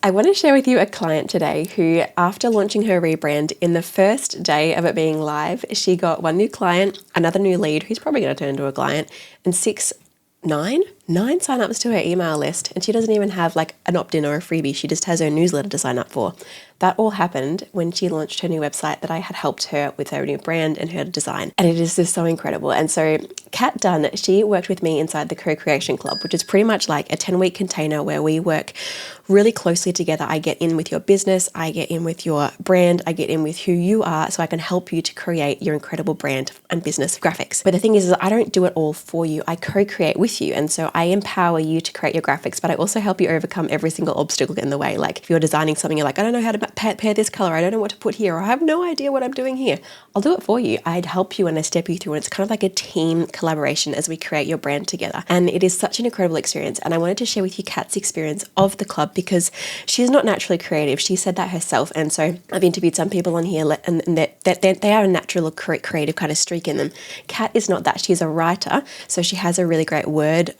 I want to share with you a client today who, after launching her rebrand, in the first day of it being live, she got one new client, another new lead who's probably going to turn into a client, and nine signups to her email list. And she doesn't even have like an opt-in or a freebie. She just has her newsletter to sign up for. That all happened when she launched her new website that I had helped her with her new brand and her design. And it is just so incredible. And so Kat Dunn, she worked with me inside the Co+Creation Club, which is pretty much like a 10-week container where we work really closely together. I get in with your business, I get in with your brand, I get in with who you are, so I can help you to create your incredible brand and business graphics. But the thing is I don't do it all for you. I co-create with you. And so I empower you to create your graphics, but I also help you overcome every single obstacle in the way. Like if you're designing something, you're like, I don't know how to pair this color, I don't know what to put here, or I have no idea what I'm doing here. I'll do it for you. I'd help you and I step you through, and it's kind of like a team collaboration as we create your brand together. And it is such an incredible experience. And I wanted to share with you Kat's experience of the club because she's not naturally creative. She said that herself. And so I've interviewed some people on here and they are a natural creative kind of streak in them. Kat is not that. She's a writer. So she has a really great word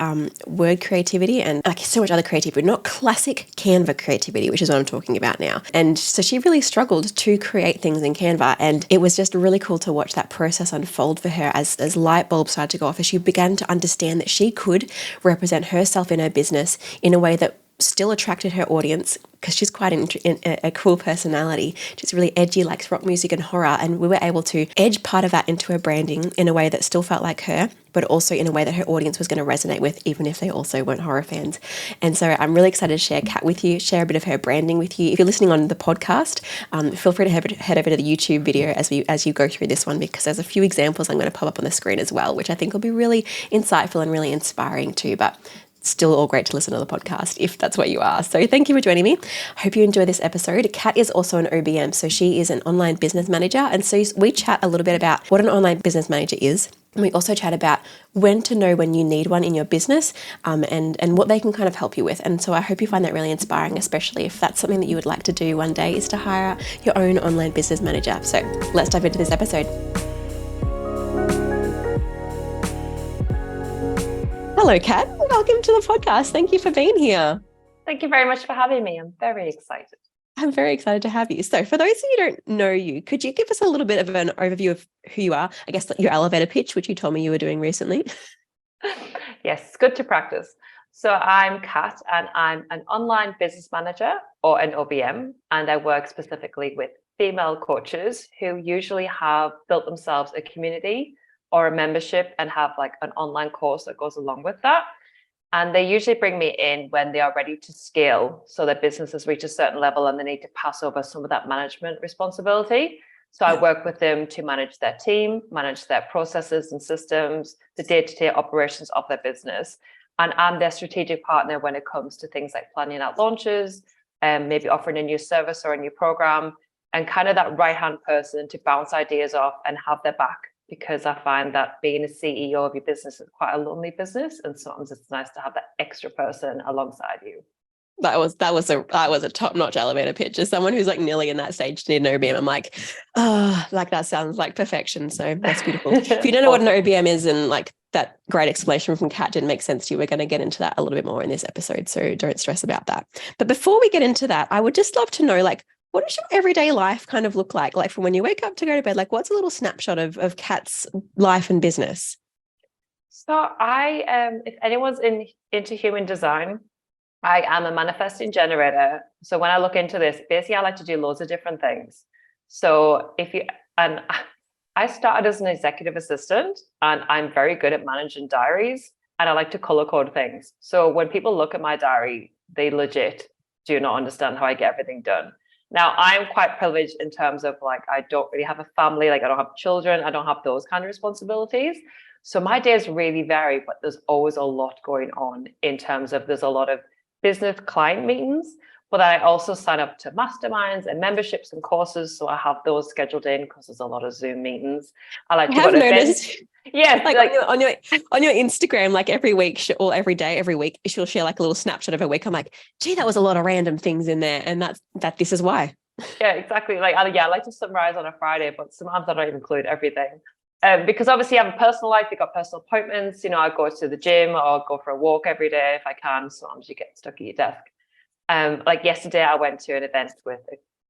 creativity and like so much other creativity, not classic Canva creativity, which is what I'm talking about now. And so she really struggled to create things in Canva. And it was just really cool to watch that process unfold for her as light bulbs started to go off, as she began to understand that she could represent herself in her business in a way that still attracted her audience, because she's quite a cool personality. She's really edgy, likes rock music and horror, and we were able to edge part of that into her branding in a way that still felt like her, but also in a way that her audience was going to resonate with, even if they also weren't horror fans. And so I'm really excited to share Kat with you, share a bit of her branding with you. If you're listening on the podcast, feel free to head over to the YouTube video as you go through this one, because there's a few examples I'm going to pop up on the screen as well, which I think will be really insightful and really inspiring too. But still all great to listen to the podcast if that's what you are. So thank you for joining me. I hope you enjoy this episode. Kat is also an OBM, so she is an online business manager. And so we chat a little bit about what an online business manager is. And we also chat about when to know when you need one in your business, and what they can kind of help you with. And so I hope you find that really inspiring, especially if that's something that you would like to do one day, is to hire your own online business manager. So let's dive into this episode. Hello, Kat. Welcome to the podcast. Thank you for being here. Thank you very much for having me. I'm very excited. I'm very excited to have you. So for those of you who don't know you, could you give us a little bit of an overview of who you are? I guess your elevator pitch, which you told me you were doing recently. Yes, good to practice. So I'm Kat, and I'm an online business manager, or an OBM, and I work specifically with female coaches who usually have built themselves a community or a membership and have like an online course that goes along with that. And they usually bring me in when they are ready to scale. So their business has reached a certain level and they need to pass over some of that management responsibility. So I work with them to manage their team, manage their processes and systems, the day-to-day operations of their business. And I'm their strategic partner when it comes to things like planning out launches, and maybe offering a new service or a new program, and kind of that right-hand person to bounce ideas off and have their back. Because I find that being a CEO of your business is quite a lonely business, and sometimes it's nice to have that extra person alongside you. That was a top-notch elevator pitch. As someone who's like nearly in that stage to need an OBM, I'm like, like that sounds like perfection. So that's beautiful. If you don't know what an OBM is, and like that great explanation from Kat didn't make sense to you, we're going to get into that a little bit more in this episode. So don't stress about that. But before we get into that, I would just love to know, like, what does your everyday life kind of look like? Like from when you wake up to go to bed, like what's a little snapshot of Kat's life and business? So if anyone's into human design, I am a manifesting generator. So when I look into this, basically I like to do loads of different things. So I started as an executive assistant, and I'm very good at managing diaries, and I like to color code things. So when people look at my diary, they legit do not understand how I get everything done. Now, I'm quite privileged in terms of like, I don't really have a family, like I don't have children, I don't have those kind of responsibilities. So my days really vary, but there's always a lot going on in terms of there's a lot of business client meetings, but I also sign up to masterminds and memberships and courses. So I have those scheduled in because there's a lot of Zoom meetings. I like to go to events. Yes, like on your Instagram, like every week or every day, every week, she'll share like a little snapshot of her week. I'm like, gee, that was a lot of random things in there, and this is why. Yeah, exactly. Like, I like to summarize on a Friday, but sometimes I don't include everything. Because obviously I have a personal life, you've got personal appointments, I go to the gym or go for a walk every day if I can. Sometimes you get stuck at your desk. Like yesterday, I went to an event with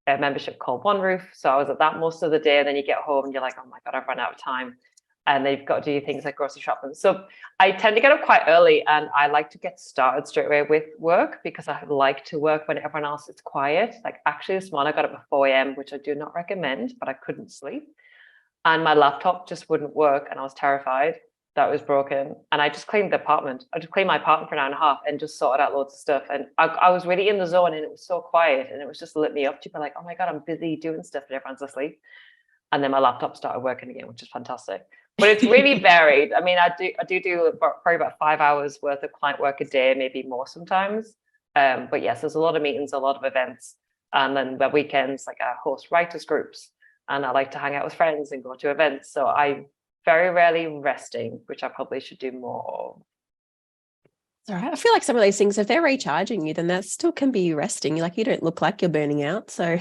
a membership called One Roof. So I was at that most of the day. And then you get home and you're like, oh my God, I've run out of time. And they've got to do things like grocery shopping. So I tend to get up quite early, and I like to get started straight away with work because I like to work when everyone else is quiet. Like actually this morning I got up at 4 a.m., which I do not recommend, but I couldn't sleep. And my laptop just wouldn't work. And I was terrified that it was broken. And I just cleaned the apartment. I just cleaned my apartment for an hour and a half and just sorted out loads of stuff. And I was really in the zone, and it was so quiet, and it was just lit me up to be like, oh my God, I'm busy doing stuff and everyone's asleep. And then my laptop started working again, which is fantastic. But it's really varied. I mean, I do probably about 5 hours worth of client work a day, maybe more sometimes. But yes, there's a lot of meetings, a lot of events. And then the weekends, like I host writers groups, and I like to hang out with friends and go to events. So I very rarely resting, which I probably should do more of. All right. I feel like some of these things, if they're recharging you, then that still can be resting. Like you don't look like you're burning out. So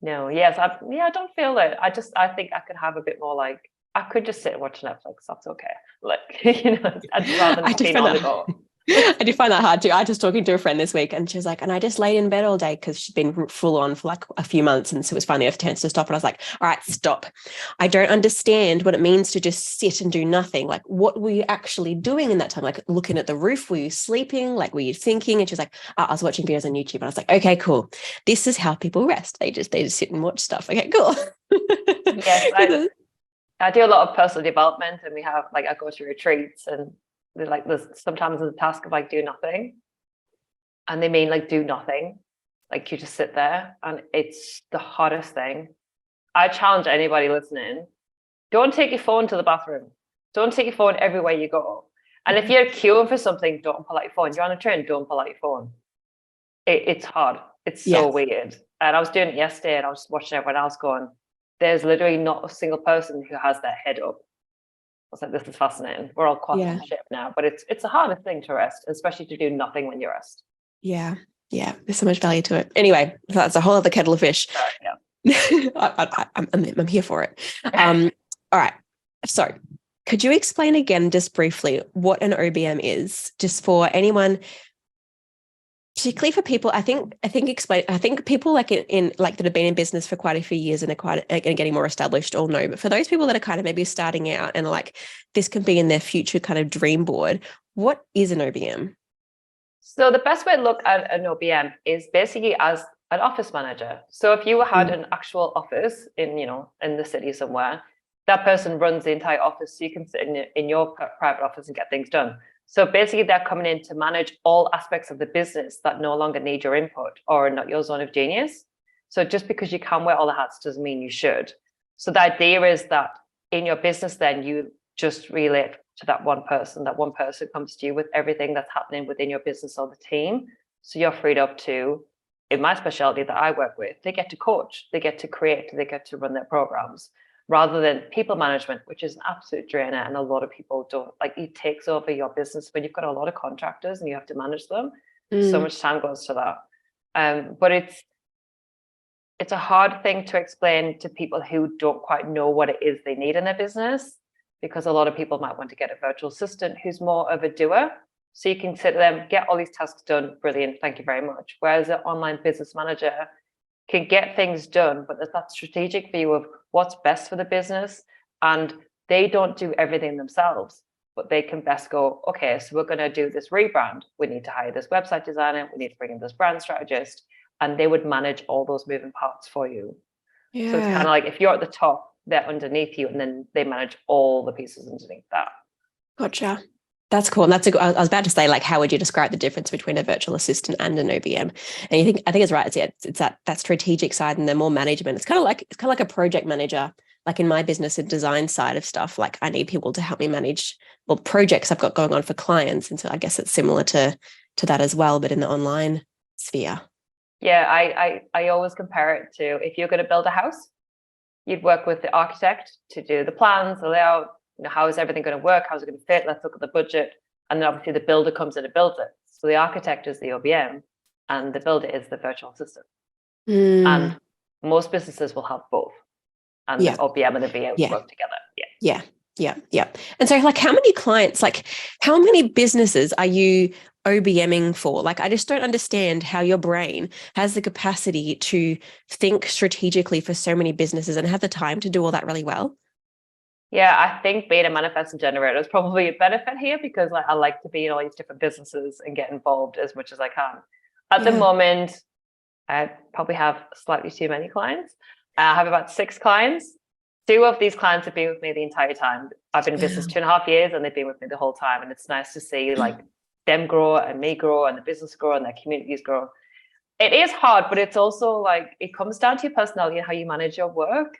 no, yes, I don't feel it. I think I could have a bit more, like I could just sit and watch Netflix. That's okay. Like, I'd rather than being on the go. I do find that hard too. I was just talking to a friend this week, and she was like, and I just laid in bed all day because she's been full on for like a few months. And so it was finally a chance to stop. And I was like, all right, stop. I don't understand what it means to just sit and do nothing. Like, what were you actually doing in that time? Like looking at the roof? Were you sleeping? Like, were you thinking? And she was like, I was watching videos on YouTube. And I was like, okay, cool. This is how people rest. They just sit and watch stuff. Okay, cool. Yes, I do a lot of personal development, and we have like I go to retreats, and there's sometimes the task of like do nothing, and they mean like do nothing, like you just sit there, and it's the hardest thing. I challenge anybody listening: don't take your phone to the bathroom, don't take your phone everywhere you go, and if you're queuing for something, don't pull out your phone. You're on a train, don't pull out your phone. It's hard. It's so weird. And I was doing it yesterday, and I was watching everyone else going, there's literally not a single person who has their head up. I was like, this is fascinating. We're all caught in the ship now, but it's the hardest thing to rest, especially to do nothing when you rest. Yeah. There's so much value to it. Anyway, that's a whole other kettle of fish. I'm here for it. All right. So could you explain again, just briefly, what an OBM is, just for anyone, particularly for people, I think people like in like that have been in business for quite a few years and are getting more established all know. But for those people that are kind of maybe starting out and like this can be in their future kind of dream board, what is an OBM? So the best way to look at an OBM is basically as an office manager. So if you had an actual office in the city somewhere, that person runs the entire office. So you can sit in your private office and get things done. So basically they're coming in to manage all aspects of the business that no longer need your input or are not your zone of genius. So just because you can wear all the hats doesn't mean you should. So the idea is that in your business, then you just relate to that one person. That one person comes to you with everything that's happening within your business or the team. So you're freed up to, in my specialty that I work with, they get to coach, they get to create, they get to run their programs, rather than people management, which is an absolute drainer. And a lot of people don't, like, it takes over your business when you've got a lot of contractors and you have to manage them. So much time goes to that. But it's a hard thing to explain to people who don't quite know what it is they need in their business, because a lot of people might want to get a virtual assistant who's more of a doer. So you can sit to them, get all these tasks done, brilliant, thank you very much. Whereas an online business manager can get things done, but there's that strategic view of what's best for the business. And they don't do everything themselves, but they can best go, okay, so we're going to do this rebrand. We need to hire this website designer. We need to bring in this brand strategist. And they would manage all those moving parts for you. Yeah. So it's kind of like if you're at the top, they're underneath you, and then they manage all the pieces underneath that. Gotcha. That's cool. And I was about to say, like, how would you describe the difference between a virtual assistant and an OBM? And I think it's right. It's that strategic side and the more management. It's kind of like a project manager. Like in my business, a design side of stuff, like I need people to help me manage projects I've got going on for clients. And so I guess it's similar to that as well, but in the online sphere. Yeah, I always compare it to, if you're going to build a house, you'd work with the architect to do the plans, the layout, how is everything going to work? How's it going to fit? Let's look at the budget. And then obviously the builder comes in and builds it. So the architect is the OBM and the builder is the virtual assistant. And most businesses will have both. And the OBM and the VM work together. Yeah. Yeah. Yeah. And so like how many clients, like how many businesses are you OBMing for? Like, I just don't understand how your brain has the capacity to think strategically for so many businesses and have the time to do all that really well. Yeah, I think being a manifesting generator is probably a benefit here because like, I like to be in all these different businesses and get involved as much as I can. At the Yeah. moment, I probably have slightly too many clients. I have about 6 clients. 2 of these clients have been with me the entire time. I've been in business Wow. 2.5 years and they've been with me the whole time. And it's nice to see like them grow and me grow and the business grow and their communities grow. It is hard, but it's also like it comes down to your personality and how you manage your work.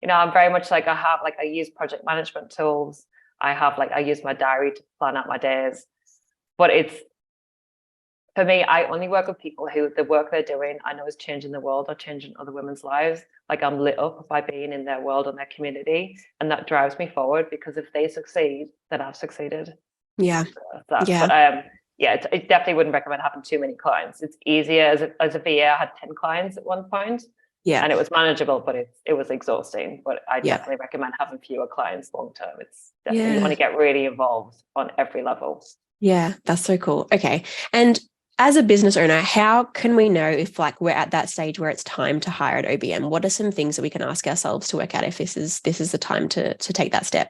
I'm very much like I use project management tools. I use my diary to plan out my days. But it's for me, I only work with people who the work they're doing I know is changing the world or changing other women's lives. Like I'm lit up by being in their world and their community. And that drives me forward because if they succeed, then I've succeeded. Yeah. So that. Yeah. But yeah, it definitely wouldn't recommend having too many clients. It's easier as a VA. I had 10 clients at one point Yeah. and it was manageable, but it was exhausting. But I Yeah. definitely recommend having fewer clients long term. It's definitely you Yeah. want to get really involved on every level. Yeah. That's so cool. Okay. And as a business owner, how can we know if like we're at that stage where it's time to hire an OBM? What are some things that we can ask ourselves to work out if this is the time to take that step?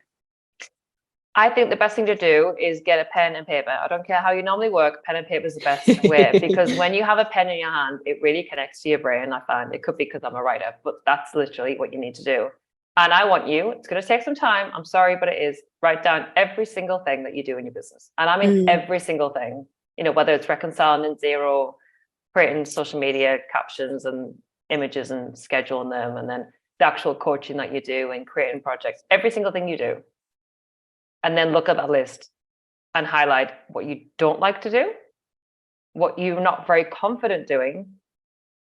I think the best thing to do is get a pen and paper. I don't care how you normally work, pen and paper is the best way because when you have a pen in your hand, it really connects to your brain. I find it could be because I'm a writer, but that's literally what you need to do. And I want you, it's going to take some time. I'm sorry, but it is write down every single thing that you do in your business. And I mean, every single thing, whether it's reconciling in Xero, creating social media captions and images and scheduling them, and then the actual coaching that you do and creating projects, every single thing you do. And then look at that list and highlight what you don't like to do, what you're not very confident doing,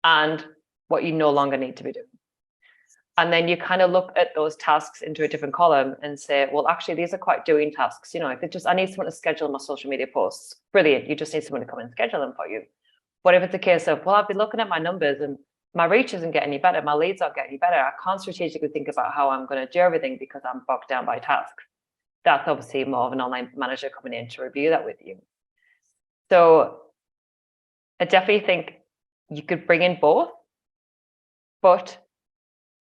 and what you no longer need to be doing. And then you kind of look at those tasks into a different column and say, well, actually, these are quite doing tasks. If it just, I need someone to schedule my social media posts, brilliant. You just need someone to come and schedule them for you. But if it's a case of, well, I've been looking at my numbers and my reach isn't getting any better, my leads aren't getting any better, I can't strategically think about how I'm going to do everything because I'm bogged down by tasks. That's obviously more of an online manager coming in to review that with you. So I definitely think you could bring in both, but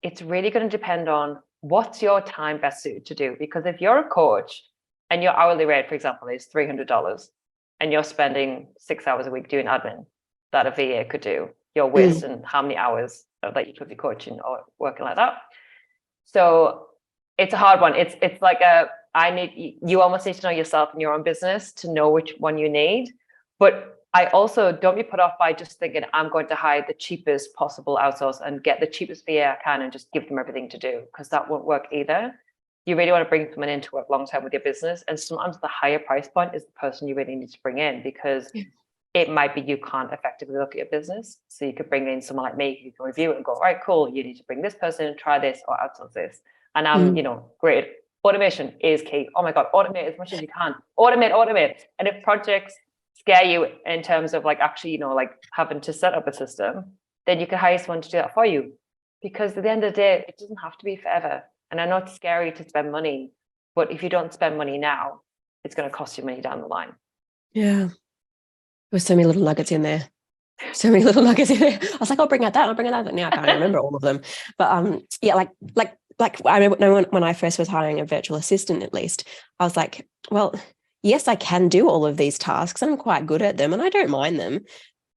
it's really going to depend on what's your time best suited to do. Because if you're a coach and your hourly rate, for example, is $300 and you're spending 6 hours a week doing admin that a VA could do, you're wasting how many hours that you could be coaching or working like that. So it's a hard one. It's like you almost need to know yourself and your own business to know which one you need. But I also don't be put off by just thinking I'm going to hire the cheapest possible outsource and get the cheapest VA I can and just give them everything to do, because that won't work either. You really want to bring someone in to work long term with your business. And sometimes the higher price point is the person you really need to bring in, because it might be you can't effectively look at your business. So you could bring in someone like me who can review it and go, all right, cool, you need to bring this person and try this or outsource this. And I'm, great. Automation is key. Oh my God, automate as much as you can. Automate. And if projects scare you in terms of like actually, like having to set up a system, then you can hire someone to do that for you. Because at the end of the day, it doesn't have to be forever. And I know it's scary to spend money, but if you don't spend money now, it's going to cost you money down the line. Yeah. There's so many little nuggets in there. So many little nuggets in there. I was like, I'll bring out that. Now I can't remember all of them. But yeah, like I remember when I first was hiring a virtual assistant, at least, I was like, well, yes, I can do all of these tasks and I'm quite good at them and I don't mind them.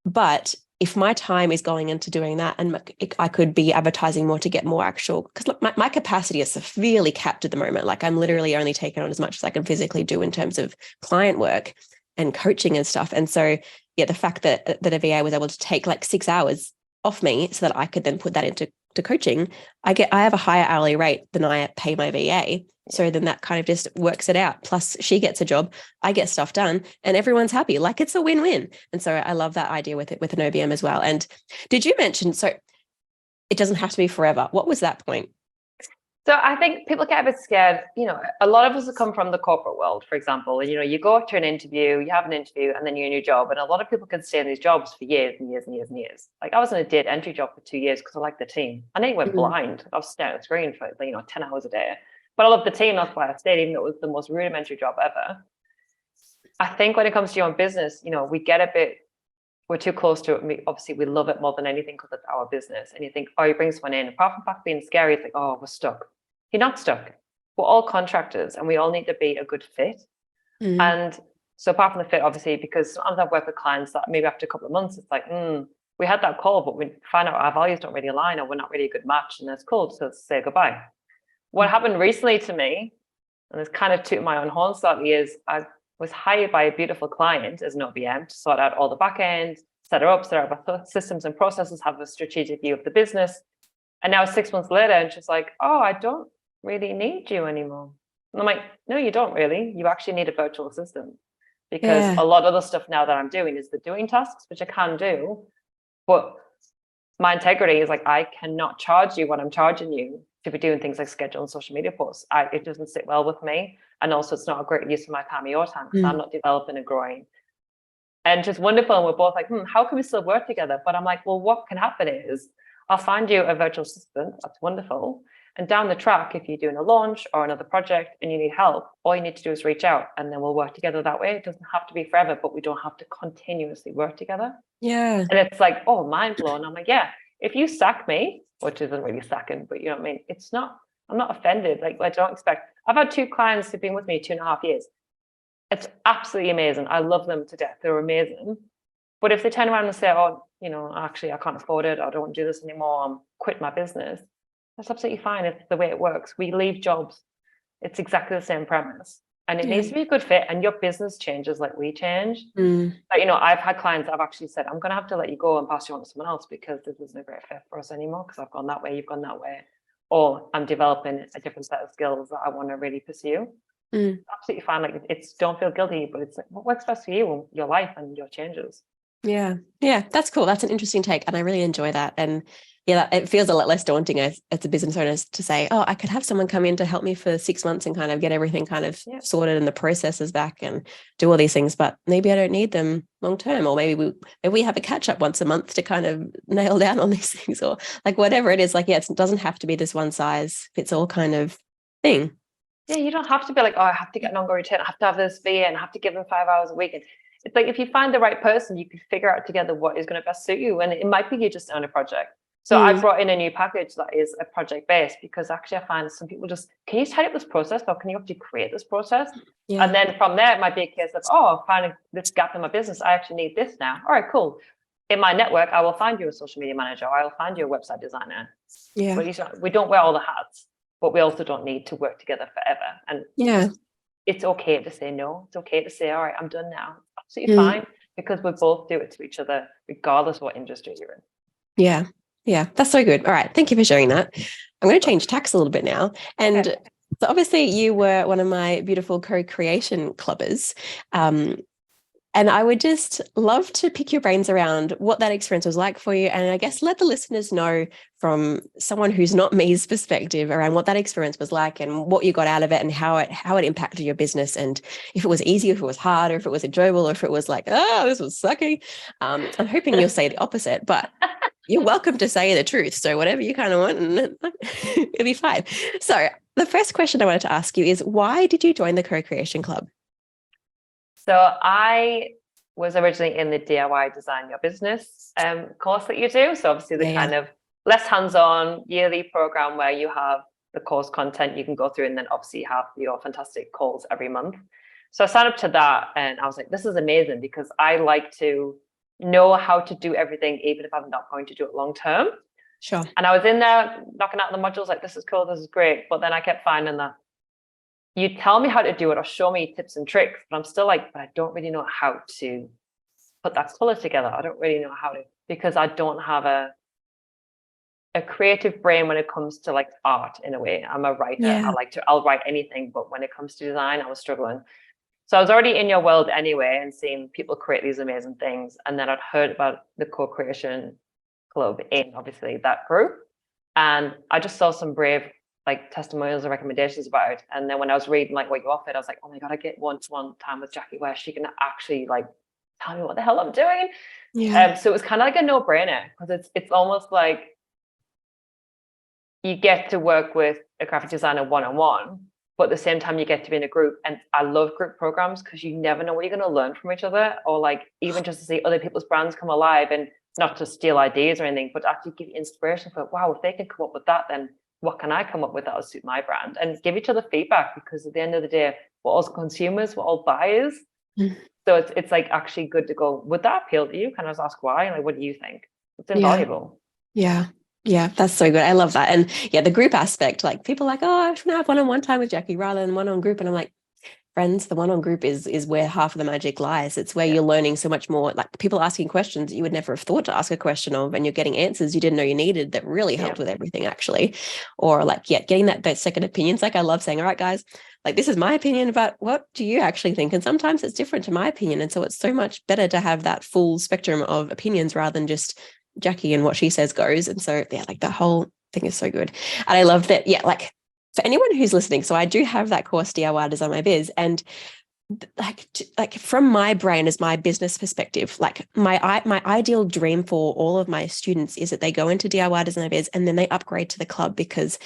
But if my time is going into doing that and I could be advertising more to get more actual, because look, my capacity is severely capped at the moment. Like I'm literally only taking on as much as I can physically do in terms of client work and coaching and stuff. And so, yeah, the fact that a VA was able to take like 6 hours off me so that I could then put that into coaching, I have a higher hourly rate than I pay my VA. So then that kind of just works it out. Plus she gets a job, I get stuff done and everyone's happy. Like it's a win-win. And so I love that idea with an OBM as well. And did you mention, so it doesn't have to be forever. What was that point? So I think people get a bit scared. A lot of us have come from the corporate world, for example, and you go to an interview, you have an interview, and then you're in your job. And a lot of people can stay in these jobs for years and years and years and years. Like I was in a data entry job for 2 years because I liked the team. And then it went blind. I was staring at the screen for 10 hours a day. But I love the team. That's why I stayed, even though it was the most rudimentary job ever. I think when it comes to your own business, we get a bit, we're too close to it. Obviously, we love it more than anything because it's our business. And you think, oh, you bring someone in. Apart from the fact being scary, it's like, oh, we're stuck. You're not stuck. We're all contractors and we all need to be a good fit. And so apart from the fit, obviously, because sometimes I've worked with clients that maybe after a couple of months, it's like, we had that call, but we find out our values don't really align or we're not really a good match. And that's cool. So say goodbye. What happened recently to me, and it's kind of tooting my own horn slightly, is I was hired by a beautiful client as an OBM to sort out all the back end, set up our systems and processes, have a strategic view of the business. And now 6 months later, and she's like, oh, I don't really need you anymore. And I'm like, no, you don't really. You actually need a virtual assistant. Because a lot of the stuff now that I'm doing is the doing tasks, which I can do. But my integrity is like, I cannot charge you what I'm charging you to be doing things like schedule and social media posts. It doesn't sit well with me. And also it's not a great use of my time or your time because I'm not developing and growing. And just wonderful. And we're both like, how can we still work together? But I'm like, well, what can happen is I'll find you a virtual assistant. That's wonderful. And down the track, if you're doing a launch or another project and you need help, all you need to do is reach out and then we'll work together that way. It doesn't have to be forever, but we don't have to continuously work together. Yeah. And it's like, oh, mind blown. I'm like, yeah, if you sack me, which isn't really sacking, but you know what I mean? It's not, I'm not offended. Like, I don't expect, I've had 2 clients who've been with me 2.5 years. It's absolutely amazing. I love them to death. They're amazing. But if they turn around and say, oh, actually, I can't afford it. I don't want to do this anymore. I'm quit my business. That's absolutely fine. It's the way it works. We leave jobs. It's exactly the same premise. And it needs to be a good fit. And your business changes like we change. But, I've had clients that have actually said, I'm going to have to let you go and pass you on to someone else because this isn't a great fit for us anymore because I've gone that way, you've gone that way. Or I'm developing a different set of skills that I want to really pursue. Absolutely fine. Like, it's don't feel guilty, but it's like, what works best for you and your life and your changes. Yeah, that's cool. That's an interesting take, and I really enjoy that. And it feels a lot less daunting as a business owner to say, oh, I could have someone come in to help me for 6 months and kind of get everything kind of sorted and the processes back and do all these things, but maybe I don't need them long term, or maybe we have a catch up once a month to kind of nail down on these things, or like whatever it is. Like, it doesn't have to be this one size fits all kind of thing. Yeah, you don't have to be like, oh, I have to get an ongoing return. I have to have this VA and I have to give them 5 hours a week. And it's like, if you find the right person, you can figure out together what is going to best suit you. And it might be you just own a project. So I brought in a new package that is a project based because actually I find some people just, can you tidy up this process or can you actually create this process? Yeah. And then from there, it might be a case of, oh, finding this gap in my business. I actually need this now. All right, cool. In my network, I will find you a social media manager or I'll find you a website designer. Yeah. But we don't wear all the hats, but we also don't need to work together forever. And it's okay to say no. It's okay to say, all right, I'm done now. Absolutely fine, because we both do it to each other, regardless of what industry you're in. Yeah, that's so good. All right, thank you for sharing that. I'm going to change tacks a little bit now. And so obviously you were one of my beautiful co-creation clubbers. And I would just love to pick your brains around what that experience was like for you. And I guess let the listeners know from someone who's not me's perspective around what that experience was like and what you got out of it and how it impacted your business. And if it was easy, if it was hard, or if it was enjoyable, or if it was like, oh, this was sucky. I'm hoping you'll say the opposite, but you're welcome to say the truth. So whatever you kind of want, it'll be fine. So the first question I wanted to ask you is, why did you join the Co+Creation Club? So I was originally in the DIY Design Your Business course that you do. So obviously the kind of less hands-on yearly program where you have the course content you can go through, and then obviously you have your fantastic calls every month. So I signed up to that and I was like, this is amazing because I like to know how to do everything, even if I'm not going to do it long term. Sure. And I was in there knocking out the modules like, this is cool, this is great. But then I kept finding that you tell me how to do it or show me tips and tricks, but I'm still like, but I don't really know how to put that color together. I don't really know how to, because I don't have a creative brain when it comes to like art in a way. I'm a writer. Yeah. I'll write anything, but when it comes to design, I was struggling. So I was already in your world anyway and seeing people create these amazing things. And then I'd heard about the Co+Creation Club in obviously that group. And I just saw some brave like testimonials and recommendations about it. And then when I was reading like what you offered, I was like, oh my God, I get one-to-one time with Jacqui where she can actually like tell me what the hell I'm doing. Yeah. So it was kind of like a no-brainer because it's almost like you get to work with a graphic designer one-on-one, but at the same time you get to be in a group. And I love group programs because you never know what you're going to learn from each other, or like even just to see other people's brands come alive, and not to steal ideas or anything, but actually give you inspiration for, wow, if they can come up with that, then what can I come up with that will suit my brand? And give each other feedback, because at the end of the day, we're all consumers, we're all buyers. So it's like actually good to go, would that appeal to you? Can I just ask why? Like, what do you think? It's invaluable. Yeah. Yeah, that's so good. I love that. And yeah, the group aspect, like people are like, oh, I should have one-on-one time with Jacqui rather than one-on group. And I'm like, friends, the one-on group is where half of the magic lies. It's where you're learning so much more, like people asking questions you would never have thought to ask a question of, and you're getting answers you didn't know you needed that really helped with everything actually. Or like, getting that second opinions. Like I love saying, all right, guys, like this is my opinion, but what do you actually think? And sometimes it's different to my opinion. And so it's so much better to have that full spectrum of opinions rather than just Jacqui and what she says goes. And so yeah, like the whole thing is so good. And I love that. Yeah, like for anyone who's listening, so I do have that course DIY Design My Biz, and like from my brain as my business perspective, like my ideal dream for all of my students is that they go into DIY Design My Biz and then they upgrade to the club, because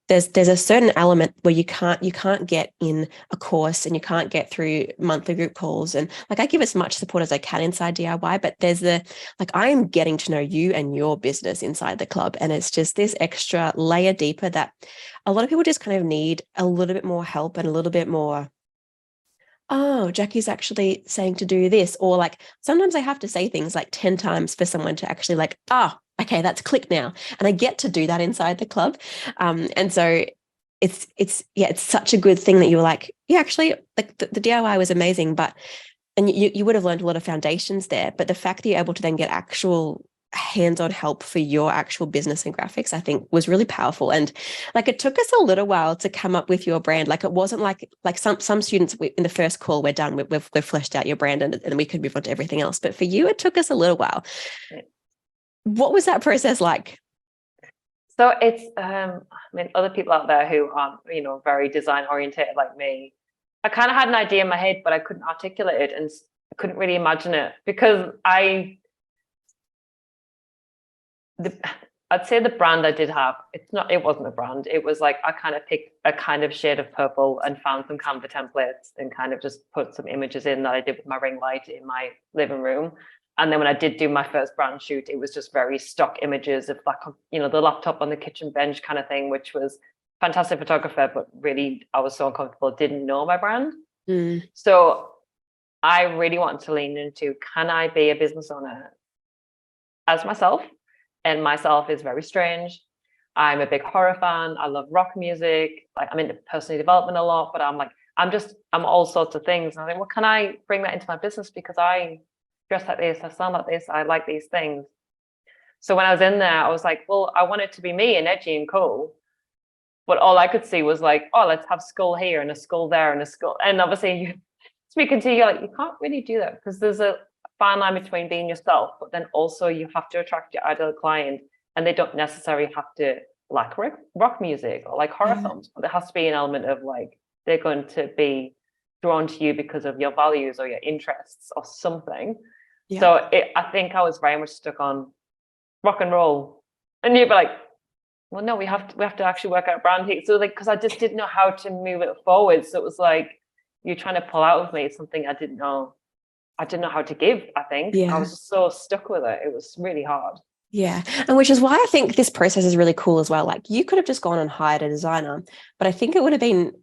there's a certain element where you can't get in a course, and you can't get through monthly group calls. And like I give as much support as I can inside DIY, but there's I am getting to know you and your business inside the club, and it's just this extra layer deeper that a lot of people just kind of need a little bit more help and a little bit more, oh, Jacqui's actually saying to do this. Or like sometimes I have to say things like 10 times for someone to actually like, okay, that's click now. And I get to do that inside the club. And so it's such a good thing that you were like, yeah, actually like the DIY was amazing, and you would have learned a lot of foundations there. But the fact that you're able to then get actual hands-on help for your actual business and graphics, I think was really powerful. And like it took us a little while to come up with your brand. Like it wasn't like some students in the first call, we're done, we've fleshed out your brand, and we could move on to everything else. But for you, it took us a little while. What was that process like? So it's I mean, other people out there who aren't, very design oriented like me, I kind of had an idea in my head, but I couldn't articulate it, and I couldn't really imagine it, because I'd say the brand I did have, it wasn't a brand. It was like I kind of picked a kind of shade of purple and found some Canva templates and kind of just put some images in that I did with my ring light in my living room. And then when I did do my first brand shoot, it was just very stock images of like, the laptop on the kitchen bench kind of thing, which was fantastic photographer, but really I was so uncomfortable, didn't know my brand. So I really wanted to lean into, can I be a business owner as myself? And myself is very strange. I'm a big horror fan. I love rock music. Like I'm into personal development a lot, but I'm all sorts of things. And I think, well, can I bring that into my business? Because I dress like this, I sound like this, I like these things. So when I was in there, I was like, well, I want it to be me and edgy and cool. But all I could see was like, oh, let's have skull here and a skull there and a skull. And obviously speaking to you, like, you can't really do that, because there's a fine line between being yourself, but then also you have to attract your ideal client, and they don't necessarily have to like rock music or like horror films, but there has to be an element of like, they're going to be drawn to you because of your values or your interests or something. So I think I was very much stuck on rock and roll, and you'd be like, well, no, we have to actually work out brand heat. So like, because I just didn't know how to move it forward. So it was like, you're trying to pull out of me something I didn't know how to give, I think. I was just so stuck with it. It was really hard. Yeah. And which is why I think this process is really cool as well. Like you could have just gone and hired a designer, but I think it would have been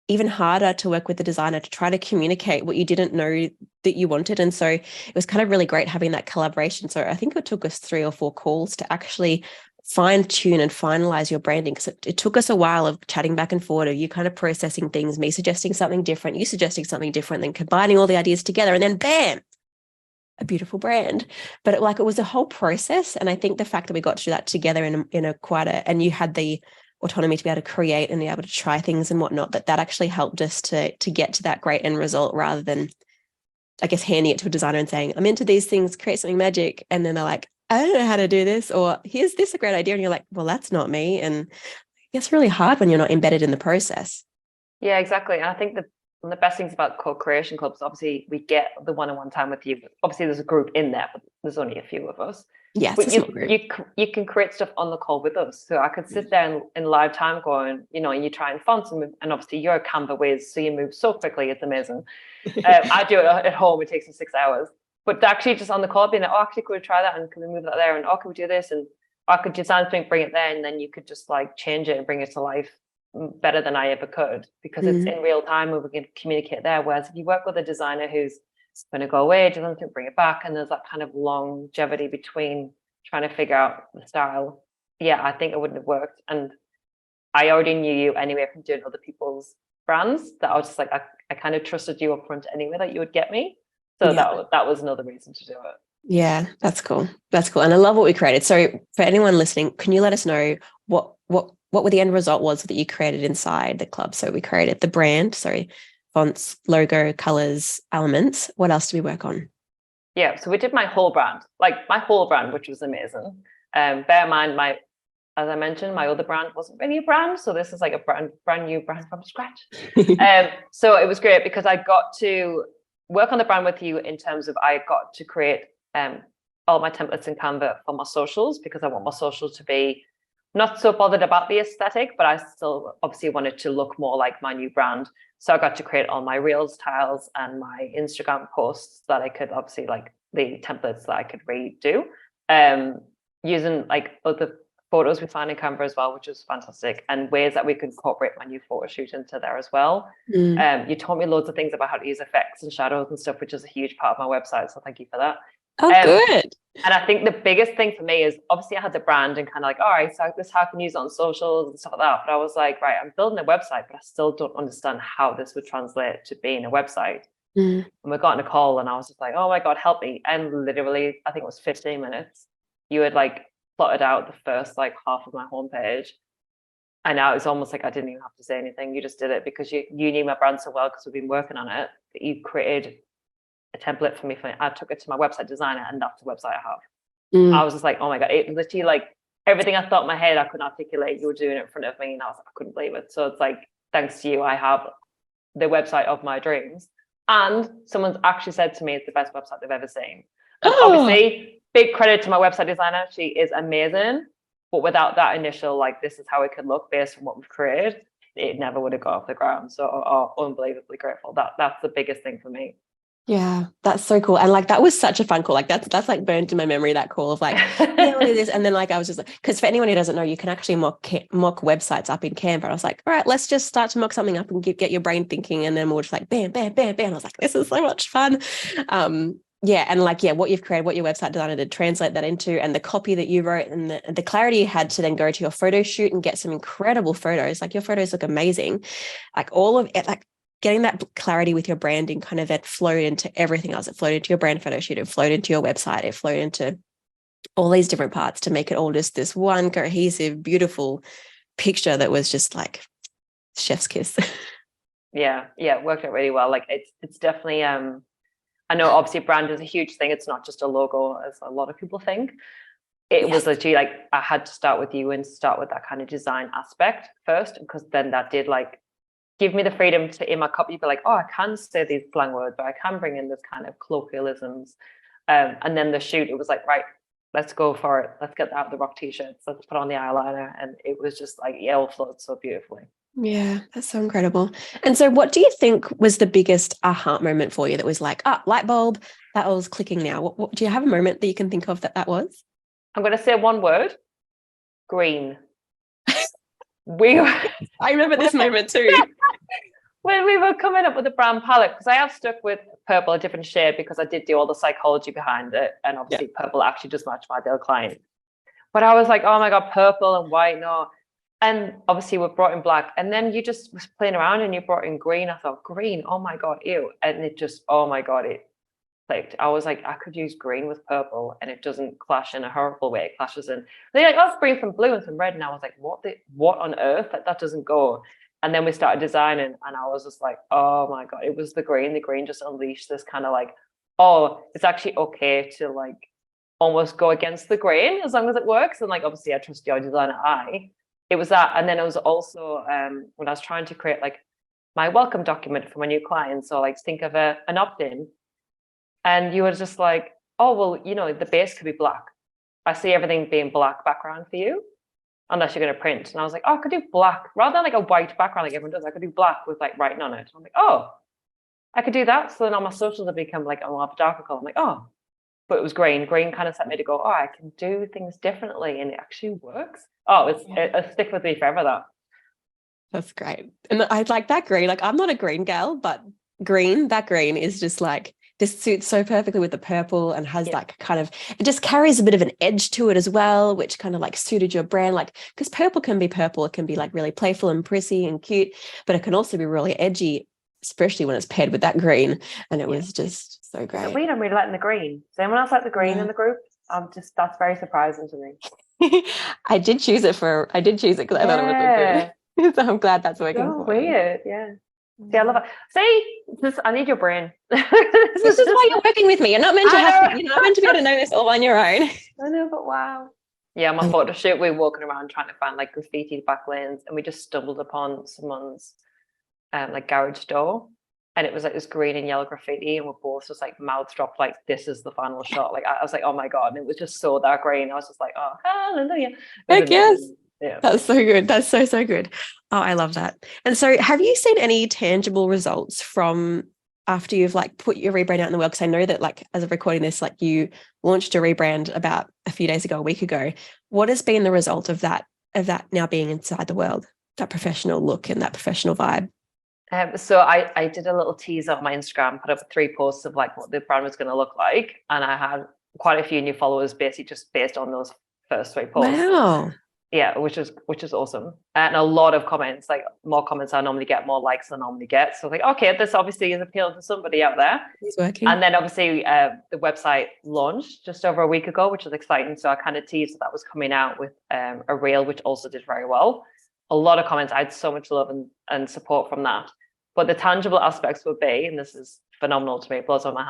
even harder to work with the designer to try to communicate what you didn't know that you wanted. And so it was kind of really great having that collaboration. So I think it took us 3 or 4 calls to actually fine tune and finalize your branding, because it took us a while of chatting back and forth, of you kind of processing things, me suggesting something different, you suggesting something different, then combining all the ideas together, and then bam, a beautiful brand. But it was a whole process. And I think the fact that we got to do that together and you had the autonomy to be able to create and be able to try things and whatnot, that actually helped us to get to that great end result, rather than, I guess, handing it to a designer and saying, I'm into these things, create something magic. And then they're like, I don't know how to do this, or here's this a great idea. And you're like, well, that's not me. And it's really hard when you're not embedded in the process. Yeah, exactly. And I think one of the best things about co-creation clubs, obviously we get the one-on-one time with you. Obviously there's a group in there, but there's only a few of us. Yeah, it's But a small group. you can create stuff on the call with us. So I could sit there in live time going, you try and fonts and obviously you're a Canva whiz, so you move so quickly. It's amazing. I do it at home. It takes me 6 hours. But actually just on the call being like, oh, actually, could we try that? And can we move that there? And oh, can we do this? And I could design something, bring it there. And then you could just like change it and bring it to life better than I ever could because it's in real time and we can communicate there. Whereas if you work with a designer who's going to go away, do something, bring it back, and there's that kind of longevity between trying to figure out the style. Yeah, I think it wouldn't have worked. And I already knew you anyway from doing other people's brands that I was just like, I kind of trusted you up front anyway that you would get me. So that was another reason to do it. Yeah, that's cool. That's cool. And I love what we created. So for anyone listening, can you let us know what were the end result was that you created inside the club? So we created the brand, fonts, logo, colors, elements. What else do we work on? Yeah, so we did my whole brand, which was amazing. Bear in mind, as I mentioned, my other brand wasn't really a brand. So this is like a brand new brand from scratch. So it was great because I got to work on the brand with you in terms of I got to create all my templates in Canva for my socials because I want my socials to be not so bothered about the aesthetic, but I still obviously wanted to look more like my new brand. So I got to create all my Reels tiles and my Instagram posts that I could obviously like the templates that I could redo, using like other photos we found in Canva as well, which was fantastic, and ways that we could incorporate my new photo shoot into there as well. You taught me loads of things about how to use effects and shadows and stuff, which is a huge part of my website. So thank you for that. Oh, good. And I think the biggest thing for me is obviously I had the brand and kind of like, all right, so this how I can use it on socials and stuff like that. But I was like, right, I'm building a website, but I still don't understand how this would translate to being a website. And we got on a call and I was just like, oh my God, help me. And literally, I think it was 15 minutes. You had like plotted out the first like half of my homepage. And now it's almost like I didn't even have to say anything. You just did it because you knew my brand so well because we've been working on it. That you created a template for me. I took it to my website designer and that's the website I have. I was just like, oh my God, it literally like everything I thought in my head I couldn't articulate, you were doing it in front of me and I couldn't believe it. So it's like, thanks to you, I have the website of my dreams. And someone's actually said to me it's the best website they've ever seen. And obviously, big credit to my website designer. She is amazing. But without that initial, like, this is how it could look based on what we've created, it never would have got off the ground. So unbelievably grateful. That's the biggest thing for me. Yeah, that's so cool. And like that was such a fun call. Like that's like burned in my memory, that call of like, yeah, we'll do this. And then like I was just like, because for anyone who doesn't know, you can actually mock websites up in Canva. I was like, all right, let's just start to mock something up and get your brain thinking. And then we'll just like bam, bam, bam, bam. I was like, this is so much fun. Yeah, and like, yeah, what you've created, what your website designer did, translate that into, and the copy that you wrote and the clarity you had to then go to your photo shoot and get some incredible photos. Like your photos look amazing. Like all of it, like getting that clarity with your branding kind of that flowed into everything else. It flowed into your brand photo shoot. It flowed into your website. It flowed into all these different parts to make it all just this one cohesive, beautiful picture that was just like chef's kiss. Yeah, it worked out really well. Like it's definitely I know obviously brand is a huge thing. It's not just a logo as a lot of people think. It was literally like I had to start with you and start with that kind of design aspect first, because then that did like give me the freedom to in my copy be like, oh, I can say these slang words, but I can bring in this kind of colloquialisms. And then the shoot, it was like, right, let's go for it. Let's get out the rock t-shirts. Let's put on the eyeliner. And it was just like, it all flowed so beautifully. Yeah, that's so incredible. And so what do you think was the biggest aha moment for you that was like, light bulb, that was clicking now? What do you have a moment that you can think of that was? I'm going to say one word, green. I remember this moment too. When we were coming up with the brand palette, because I have stuck with purple, a different shade, because I did do all the psychology behind it. And obviously purple actually does match my ideal client. But I was like, oh my God, purple and white, no. And obviously we brought in black. And then you just was playing around and you brought in green. I thought, green, oh my God, ew. And it just, oh my God, it clicked. I was like, I could use green with purple and it doesn't clash in a horrible way. It clashes in. They're like, oh, green from blue and some red. And I was like, what on earth? That doesn't go. And then we started designing and I was just like, oh my God, it was the green. The green just unleashed this kind of like, oh, it's actually okay to like almost go against the grain as long as it works. And like, obviously I trust your designer eye. It was that. And then it was also when I was trying to create like my welcome document for my new client. So like think of an opt-in. And you were just like, oh, well, the base could be black. I see everything being black background for you, unless you're going to print. And I was like, oh, I could do black rather than like a white background like everyone does. I could do black with like writing on it. I'm like, oh, I could do that. So then on my socials, have become like a more darker color. I'm like, oh, but it was green. Green kind of set me to go, oh, I can do things differently, and it actually works. Oh, it'll stick with me forever. That's great. And I like that green. Like, I'm not a green gal, but that green is just like, this suits so perfectly with the purple, and has like kind of, it just carries a bit of an edge to it as well, which kind of like suited your brand. Like, because purple can be purple, it can be like really playful and prissy and cute, but it can also be really edgy, especially when it's paired with that green. And it was just so great. We don't really like the green. Does anyone else like the green in the group? That's very surprising to me. I did choose it because I thought it would look good. So I'm glad that's working. So weird, yeah. See, I love it. See, I need your brain. This is why you're working with me. You're not meant to you're not meant to be able to know this all on your own. I know, but wow. Yeah, my photo shoot, we were walking around trying to find like graffiti backlinks, and we just stumbled upon someone's like garage door, and it was like this green and yellow graffiti, and we're both just like mouths dropped, like this is the final shot. Like I was like, oh my god, and it was just so dark green. I was just like, oh hallelujah. Heck yes. Yeah. That's so good. That's so good. Oh, I love that. And so have you seen any tangible results from after you've like put your rebrand out in the world? Because I know that like as of recording this, like you launched a rebrand about a few days ago, a week ago. What has been the result of that now being inside the world, that professional look and that professional vibe? So I did a little teaser on my Instagram, put up 3 posts of like what the brand was going to look like. And I had quite a few new followers basically just based on those first 3 posts. Wow. Yeah, which is awesome. And a lot of comments, like more comments I normally get, more likes than I normally get. So like, okay, this obviously is appealing to somebody out there. It's working. And then obviously the website launched just over a week ago, which is exciting. So I kind of teased that was coming out with a reel, which also did very well. A lot of comments. I had so much love and support from that. But the tangible aspects would be, and this is phenomenal to me, it blows on my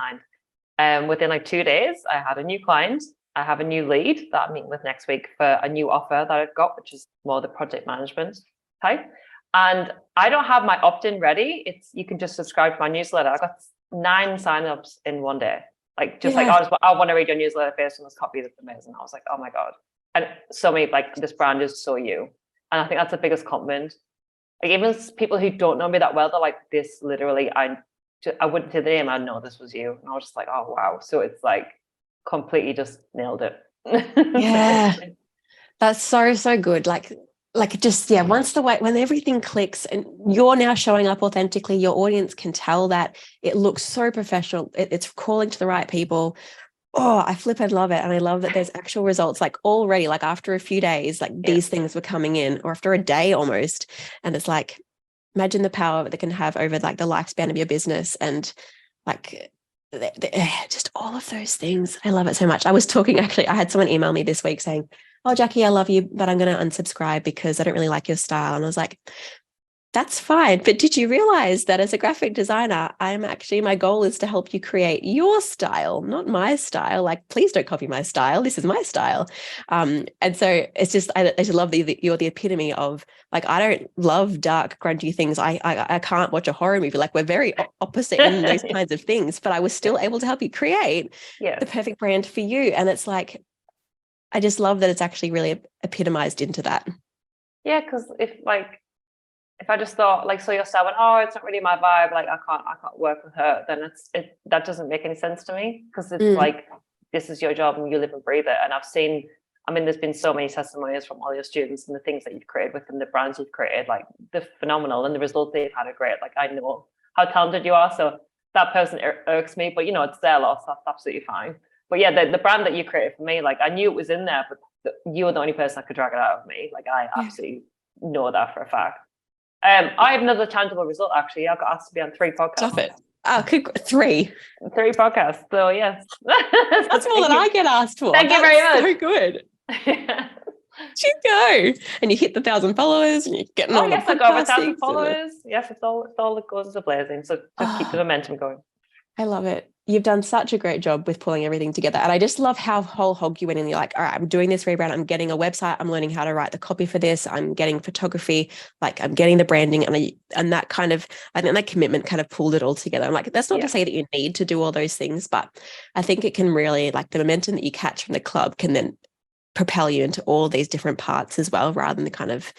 mind. Within like 2 days, I had a new client. I have a new lead that I'm meeting with next week for a new offer that I've got, which is more the project management type. And I don't have my opt-in ready. You can just subscribe to my newsletter. I got 9 signups in one day. Like just like, I want to read your newsletter based on this copy. That's amazing. I was like, oh my God. And so many, like, this brand is so you. And I think that's the biggest compliment. Like even people who don't know me that well, they're like, this literally, I wouldn't say the name, I know this was you. And I was just like, oh wow. So it's like, completely just nailed it. Yeah, that's so good. Like just when everything clicks and you're now showing up authentically, your audience can tell that it looks so professional. It's calling to the right people. Oh, I flip and love it. And I love that there's actual results like already, like after a few days, like these things were coming in, or after a day almost. And it's like, imagine the power that they can have over like the lifespan of your business, and like just all of those things. I love it so much. I was talking, actually, I had someone email me this week saying, oh, Jacqui, I love you, but I'm going to unsubscribe because I don't really like your style. And I was like, that's fine. But did you realize that as a graphic designer, my goal is to help you create your style, not my style. Like, please don't copy my style. This is my style. And so it's just, I just love that you're the epitome of like, I don't love dark, grungy things. I can't watch a horror movie. Like, we're very opposite in those kinds of things, but I was still able to help you create the perfect brand for you. And it's like, I just love that it's actually really epitomized into that. Yeah, because if I just thought like, so you're saying, oh, it's not really my vibe, like I can't work with her, then that doesn't make any sense to me, because it's like, this is your job and you live and breathe it. And there's been so many testimonials from all your students and the things that you've created with them, the brands you've created, like they're phenomenal, and the results they've had are great. Like, I know how talented you are, so that person irks me, but it's their loss. That's absolutely fine. But yeah, the brand that you created for me, like I knew it was in there, but you were the only person that could drag it out of me. Like, I absolutely know that for a fact. I have another tangible result, actually. I got asked to be on 3 podcasts. Stop it. 3 podcasts. So yes. That's more than I get asked for. Thank you very much. So good. You go. And you hit the 1,000 followers and you're getting on the podcast. I got 1,000 followers. Yes, it's all that goes blazing. So just keep the momentum going. I love it. You've done such a great job with pulling everything together. And I just love how whole hog you went in. You're like, all right, I'm doing this rebrand. I'm getting a website. I'm learning how to write the copy for this. I'm getting photography. Like, I'm getting the branding. And that kind of, I think that commitment kind of pulled it all together. I'm like, that's not to say that you need to do all those things, but I think it can really, like, the momentum that you catch from the club can then propel you into all these different parts as well, rather than kind of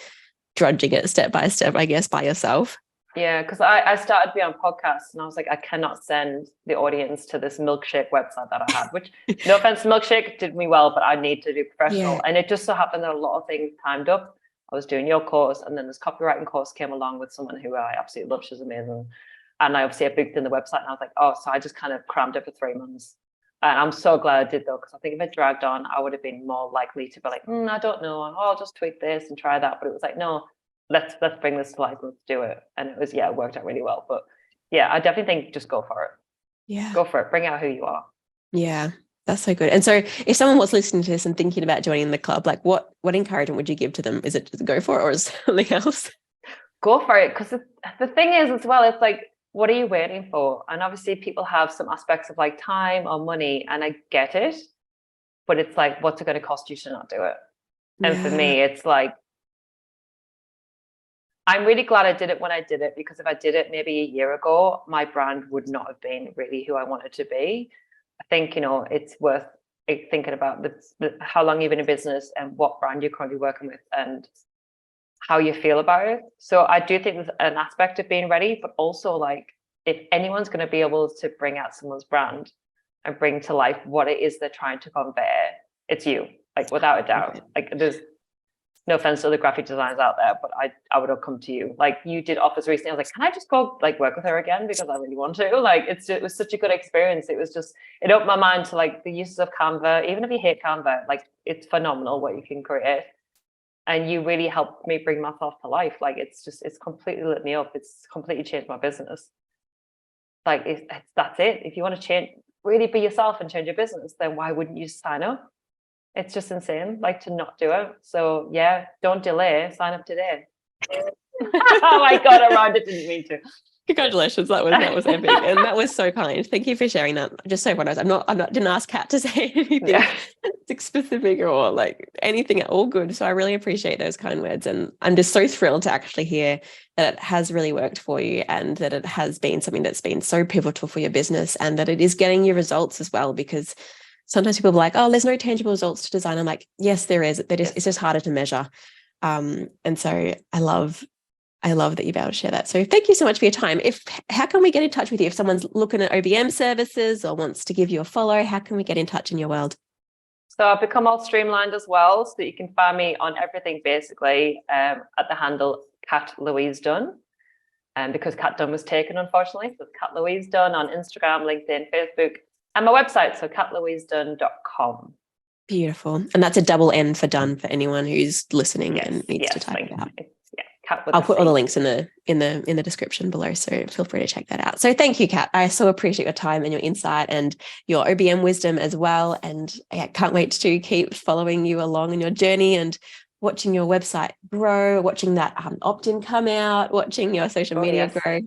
drudging it step by step, I guess, by yourself. Yeah, because I started to be on podcasts and I was like, I cannot send the audience to this milkshake website that I had, which no offense, milkshake did me well, but I need to do professional. And it just so happened that a lot of things timed up. I was doing your course, and then this copywriting course came along with someone who I absolutely love. She's amazing. And I obviously booked in the website, and I was like, oh, so I just kind of crammed it for 3 months. And I'm so glad I did, though, because I think if it dragged on, I would have been more likely to be like, I don't know, I'll just tweak this and try that. But it was like, no, let's bring this to life, let's do it. And it was, it worked out really well. But yeah, I definitely think just go for it. Yeah. Go for it. Bring out who you are. Yeah, that's so good. And so if someone was listening to this and thinking about joining the club, like what encouragement would you give to them? Is it just go for it, or is something else? Go for it. Because the thing is as well, it's like, what are you waiting for? And obviously people have some aspects of like time or money, and I get it, but it's like, what's it going to cost you to not do it? And for me, it's like, I'm really glad I did it when I did it, because if I did it maybe a year ago, my brand would not have been really who I wanted to be. I think, it's worth thinking about how long you've been in business and what brand you're currently working with and how you feel about it. So I do think there's an aspect of being ready, but also like, if anyone's going to be able to bring out someone's brand and bring to life what it is they're trying to convey, it's you, like without a doubt. Like there's no offense to the graphic designers out there, but I would have come to you. Like you did offers recently. I was like, can I just go like work with her again? Because I really want to. Like it was such a good experience. It was just, it opened my mind to like the uses of Canva. Even if you hate Canva, like it's phenomenal what you can create. And you really helped me bring myself to life. Like it's completely lit me up. It's completely changed my business. Like that's it. If you want to really be yourself and change your business, then why wouldn't you sign up? It's just insane, like to not do it. So yeah, don't delay. Sign up today. Oh my God, I rhymed it. Didn't mean to. Congratulations, that was epic, and that was so kind. Thank you for sharing that. Just so everyone knows, I'm not didn't ask Kat to say anything specific or like anything at all. Good. So I really appreciate those kind words, and I'm just so thrilled to actually hear that it has really worked for you, and that it has been something that's been so pivotal for your business, and that it is getting you results as well. Because sometimes people are like, oh, there's no tangible results to design. I'm like, yes, there is. It's just harder to measure. And so I love that you've been able to share that. So thank you so much for your time. How can we get in touch with you? If someone's looking at OBM services or wants to give you a follow, how can we get in touch in your world? So I've become all streamlined as well, so that you can find me on everything basically at the handle Kat Louise Dunn. Because Kat Dunn was taken, unfortunately. So it's Kat Louise Dunn on Instagram, LinkedIn, Facebook, and my website, so katlouisedunn.com. Beautiful. And that's a double N for Dunn for anyone who's listening and needs to type it out. I'll put all the links in the description below, so feel free to check that out. So thank you, Kat. I so appreciate your time and your insight and your OBM wisdom as well. And I can't wait to keep following you along in your journey and watching your website grow, watching that opt-in come out, watching your social media grow,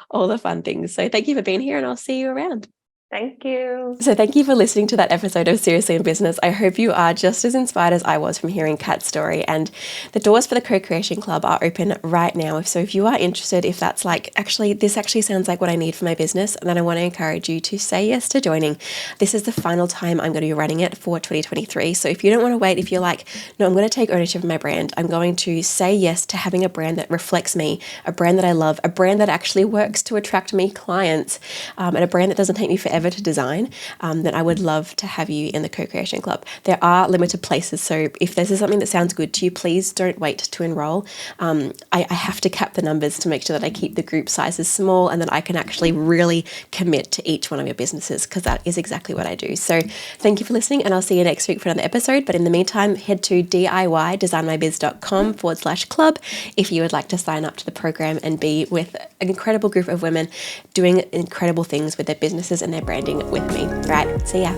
all the fun things. So thank you for being here, and I'll see you around. Thank you. So thank you for listening to that episode of Seriously in Business. I hope you are just as inspired as I was from hearing Kat's story. And the doors for the Co+Creation Club are open right now. So if you are interested, if that's like, this actually sounds like what I need for my business, then I want to encourage you to say yes to joining. This is the final time I'm going to be running it for 2023. So if you don't want to wait, if you're like, no, I'm going to take ownership of my brand, I'm going to say yes to having a brand that reflects me, a brand that I love, a brand that actually works to attract me clients, and a brand that doesn't take me forever to design, then I would love to have you in the Co+Creation Club. There are limited places, so if this is something that sounds good to you, please don't wait to enroll. I have to cap the numbers to make sure that I keep the group sizes small and that I can actually really commit to each one of your businesses, because that is exactly what I do. So thank you for listening, and I'll see you next week for another episode. But in the meantime, head to DIYdesignmybiz.com/club if you would like to sign up to the program and be with an incredible group of women doing incredible things with their businesses and their branding with me. All right, see ya.